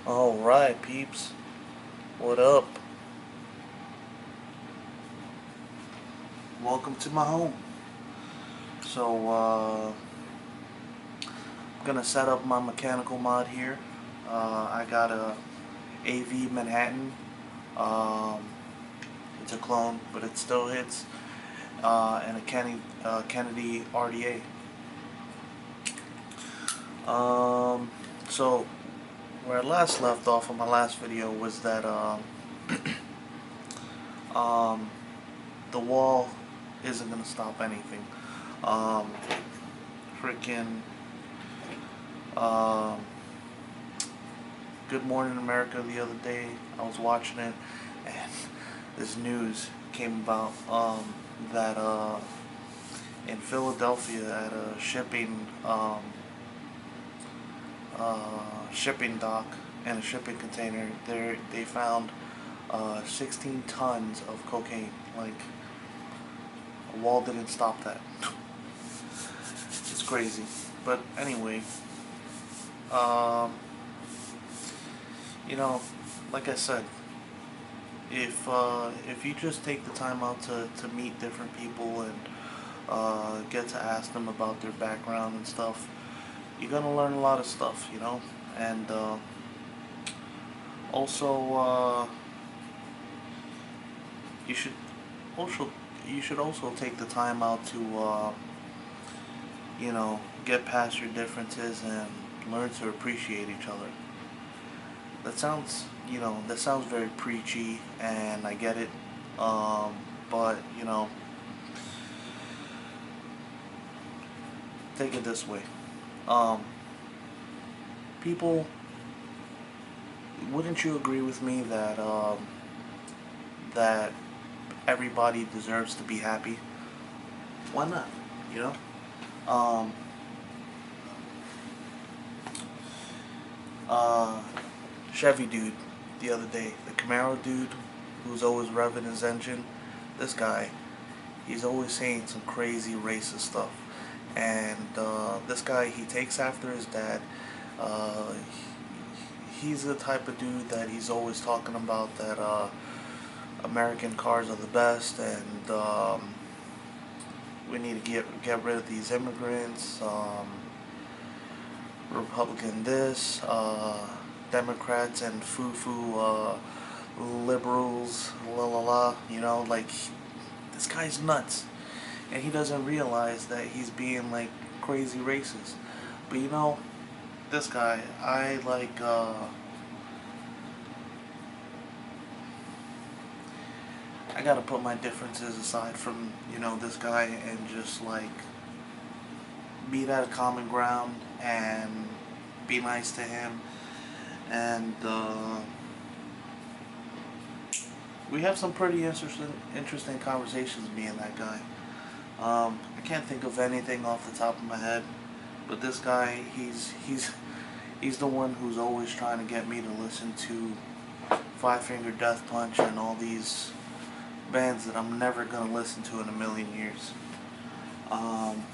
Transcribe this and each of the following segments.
Alright, peeps. What up? Welcome to my home. So, I'm gonna set up my mechanical mod here. I got a AV Manhattan. Um, it's a clone, but it still hits. And a Kennedy RDA. So, where I last left off on my last video was that um, the wall isn't gonna stop anything. Um, Freaking um, Good Morning America the other day, I was watching it, and this news came about that in Philadelphia at a shipping dock and a shipping container, they found 16 tons of cocaine. Like, a wall didn't stop that. It's crazy. But anyway, um, you know, like I said, if you just take the time out to meet different people and get to ask them about their background and stuff, you're gonna learn a lot of stuff, and also you should also you should also take the time out to get past your differences and learn to appreciate each other. That sounds very preachy, and I get it. But take it this way. Um, People, wouldn't you agree with me that that everybody deserves to be happy? Why not? You know. Um, uh, Chevy dude the other day, the Camaro dude who's always revving his engine. This guy, he's always saying some crazy racist stuff. And this guy, he takes after his dad. Uh, he's the type of dude that he's always talking about that American cars are the best, and we need to get rid of these immigrants. Republican this, Democrats and foo-foo liberals, la la la. Like, this guy's nuts, and he doesn't realize that he's being like crazy racist. But this guy, I like. I gotta put my differences aside from this guy and just like meet at a common ground and be nice to him, and we have some pretty interesting conversations, me and that guy. I can't think of anything off the top of my head, but this guy, he's the one who's always trying to get me to listen to Five Finger Death Punch and all these bands that I'm never gonna listen to in a million years. Um,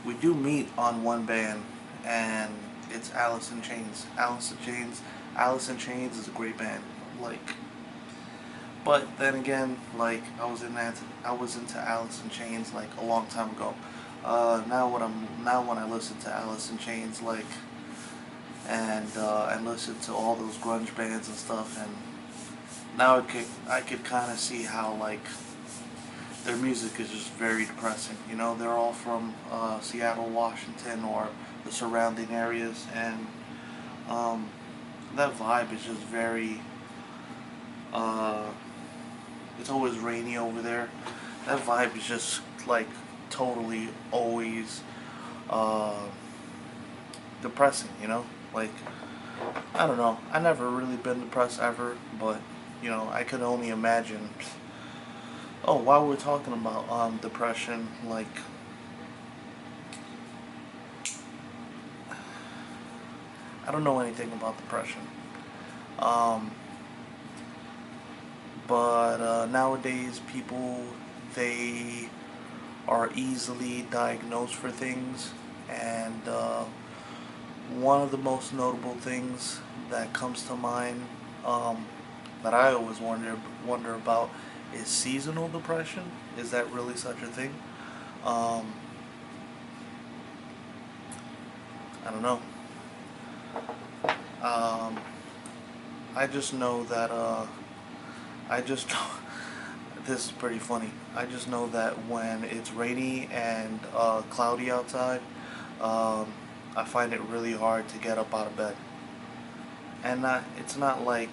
we do meet on one band, and it's Alice in Chains. Alice in Chains is a great band. Like, but then again, like, I was into Alice in Chains like a long time ago. Now when I listen to Alice in Chains, like, and listen to all those grunge bands and stuff, and now I could kind of see how, like, their music is just very depressing. They're all from Seattle, Washington, or the surrounding areas, and that vibe is just very. It's always rainy over there. That vibe is just like totally always uh, depressing. Like, I don't know. I never really been depressed ever, but I could only imagine. Oh, while we're talking about depression, like, I don't know anything about depression. Um, but nowadays, people, they are easily diagnosed for things, and one of the most notable things that comes to mind, um, that I always wonder about is seasonal depression. Is that really such a thing? Um, I don't know. Um, I just know that I just this is pretty funny. I just know that when it's rainy and cloudy outside, um, I find it really hard to get up out of bed. And it's not like,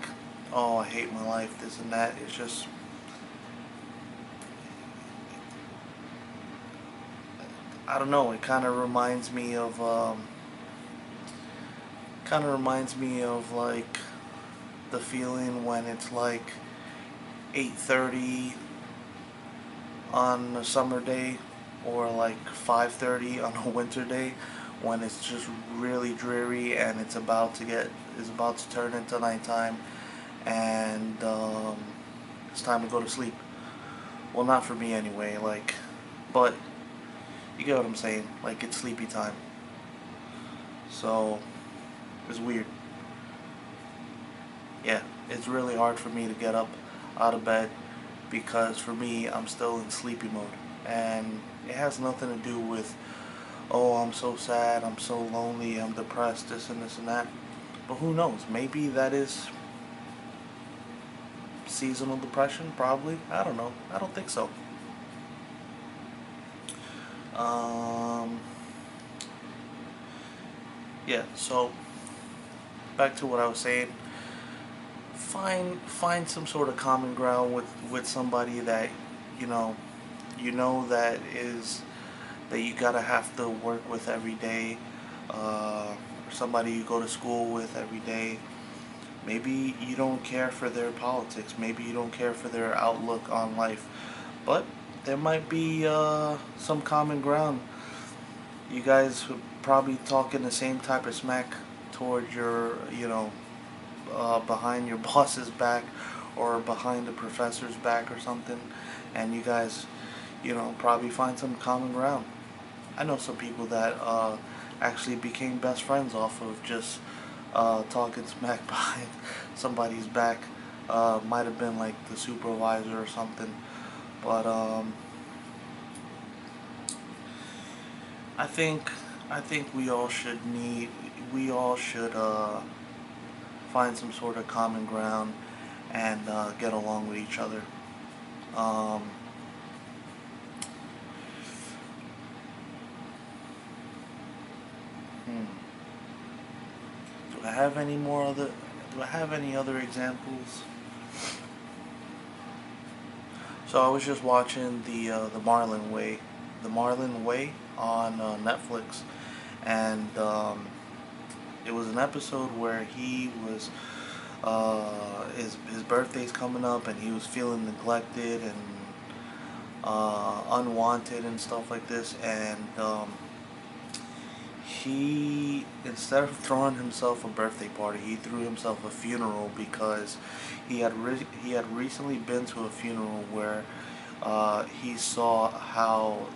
oh, I hate my life, this and that. It's just, I don't know. It kind of reminds me of like the feeling when it's like 8:30 on a summer day, or like 5:30 on a winter day, when it's just really dreary and is about to turn into nighttime, and it's time to go to sleep. Well, not for me anyway. But you get what I'm saying. Like, it's sleepy time, so it's weird. Yeah, it's really hard for me to get up out of bed because for me, I'm still in sleepy mode. And it has nothing to do with, oh, I'm so sad, I'm so lonely, I'm depressed, this and that. But who knows? Maybe that is seasonal depression, probably. I don't know. I don't think so. Um, yeah, so back to what I was saying. Find some sort of common ground with somebody that you know that you gotta have to work with every day, or somebody you go to school with every day. Maybe you don't care for their politics, maybe you don't care for their outlook on life, but there might be some common ground. You guys would probably talking the same type of smack towards your, behind your boss's back or behind the professor's back or something, and you guys, probably find some common ground. I know some people that actually became best friends off of just talking smack behind somebody's back. Might have been like the supervisor or something, but I think I think we all should find some sort of common ground and get along with each other. Um, hmm. Do I have any more other? Do I have any other examples? So I was just watching the Marlin Way on Netflix, and it was an episode where he was his birthday's coming up, and he was feeling neglected and unwanted and stuff like this, and he, instead of throwing himself a birthday party, he threw himself a funeral because he had recently been to a funeral where he saw how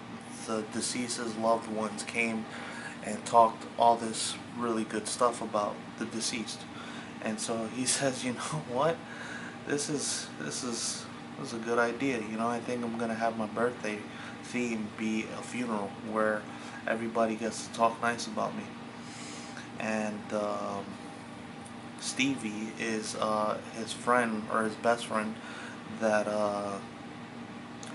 the deceased's loved ones came and talked all this really good stuff about the deceased. And so he says, you know what? This is a good idea. I think I'm gonna have my birthday theme be a funeral where everybody gets to talk nice about me. And Stevie is his friend, or his best friend, that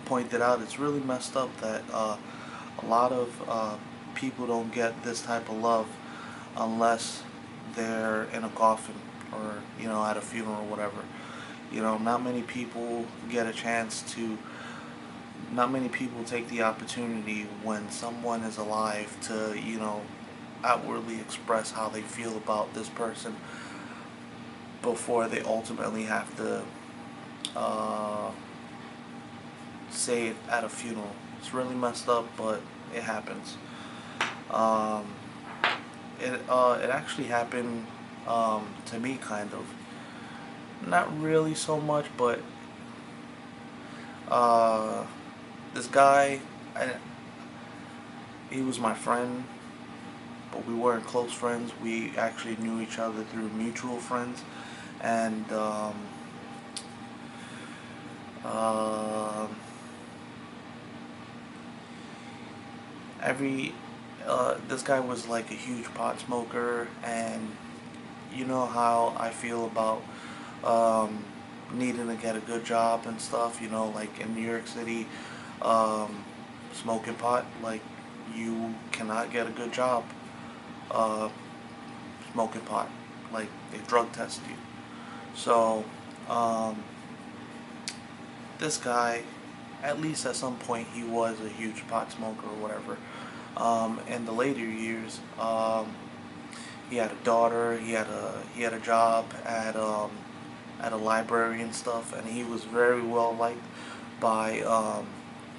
pointed out it's really messed up that a lot of people don't get this type of love unless they're in a coffin, or at a funeral or whatever. Not many people get a chance to. Not many people take the opportunity when someone is alive to outwardly express how they feel about this person before they ultimately have to uh, say it at a funeral. It's really messed up, but it happens. Um, it actually happened to me, kind of. Not really so much, but uh, this guy, he was my friend, but we weren't close friends. We actually knew each other through mutual friends, and uh, every this guy was like a huge pot smoker, and you know how I feel about um, needing to get a good job and stuff. You know, like in New York City, um, smoking pot, like you cannot get a good job uh, smoking pot. Like they drug test you. So um, this guy, at least at some point, he was a huge pot smoker or whatever. In the later years, he had a daughter. He had a job at a library and stuff, and he was very well liked by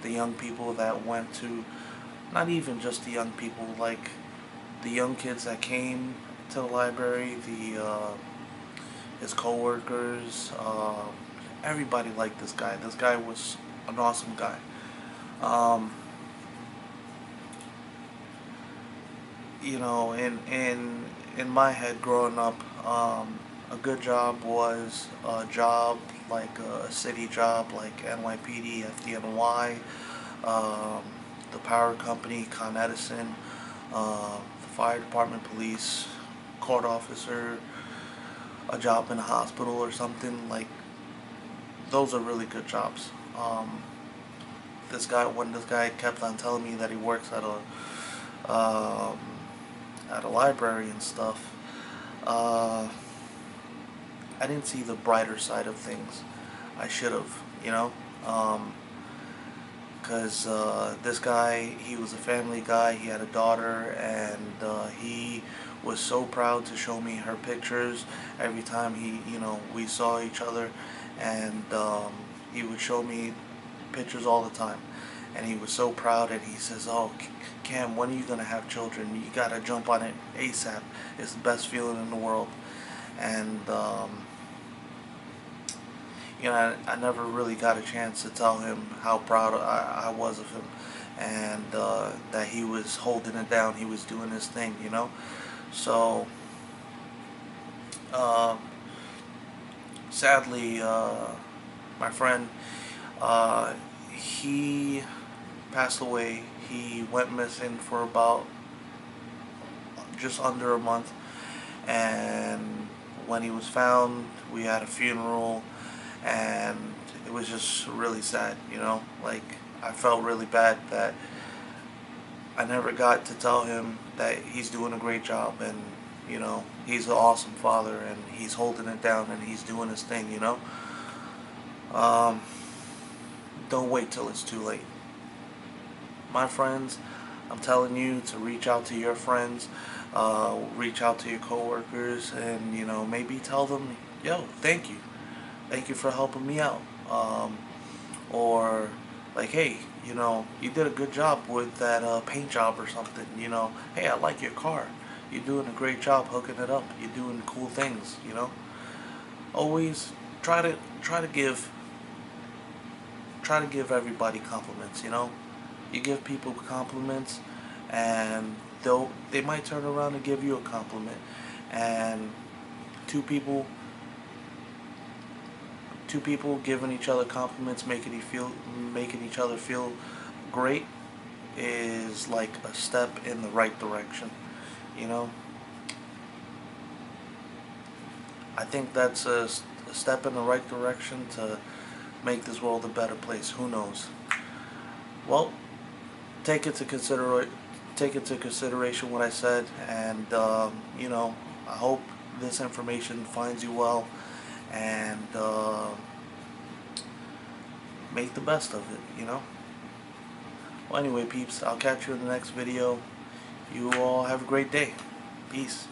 the young people that went to. Not even just the young people, like the young kids that came to the library, the his coworkers, everybody liked this guy. This guy was an awesome guy. Um, you know, in my head growing up, a good job was a job like a city job like NYPD, FDNY, um, the power company, Con Edison, the fire department, police, court officer, a job in a hospital or something. Like those are really good jobs. When this guy kept on telling me that he works um, at a library and stuff, uh, I didn't see the brighter side of things. I should have, you know, because this guy, he was a family guy. He had a daughter, and he was so proud to show me her pictures every time we saw each other, and he would show me pictures all the time, and he was so proud, and he says, "Oh, Cam, when are you gonna have children? You gotta jump on it ASAP. It's the best feeling in the world." And I never really got a chance to tell him how proud I was of him, and that he was holding it down. He was doing his thing, you know. So uh, sadly, my friend, he passed away. He went missing for about just under a month, and when he was found, we had a funeral, and it was just really sad, you know. Like, I felt really bad that I never got to tell him that he's doing a great job, and he's an awesome father, and he's holding it down, and he's doing his thing, you know. Um, don't wait till it's too late. My friends, I'm telling you to reach out to your friends, reach out to your coworkers, and maybe tell them, "Yo, thank you for helping me out," or like, "Hey, you did a good job with that paint job or something. Hey, I like your car. You're doing a great job hooking it up. You're doing cool things. Always try to give everybody compliments. You give people compliments, and they might turn around and give you a compliment, and two people giving each other compliments, making each other feel great, is like a step in the right direction. you know I think that's a step in the right direction to make this world a better place. Who knows? Well, take it to consideration what I said, and I hope this information finds you well, and make the best of it. Well, anyway, peeps, I'll catch you in the next video. You all have a great day. Peace.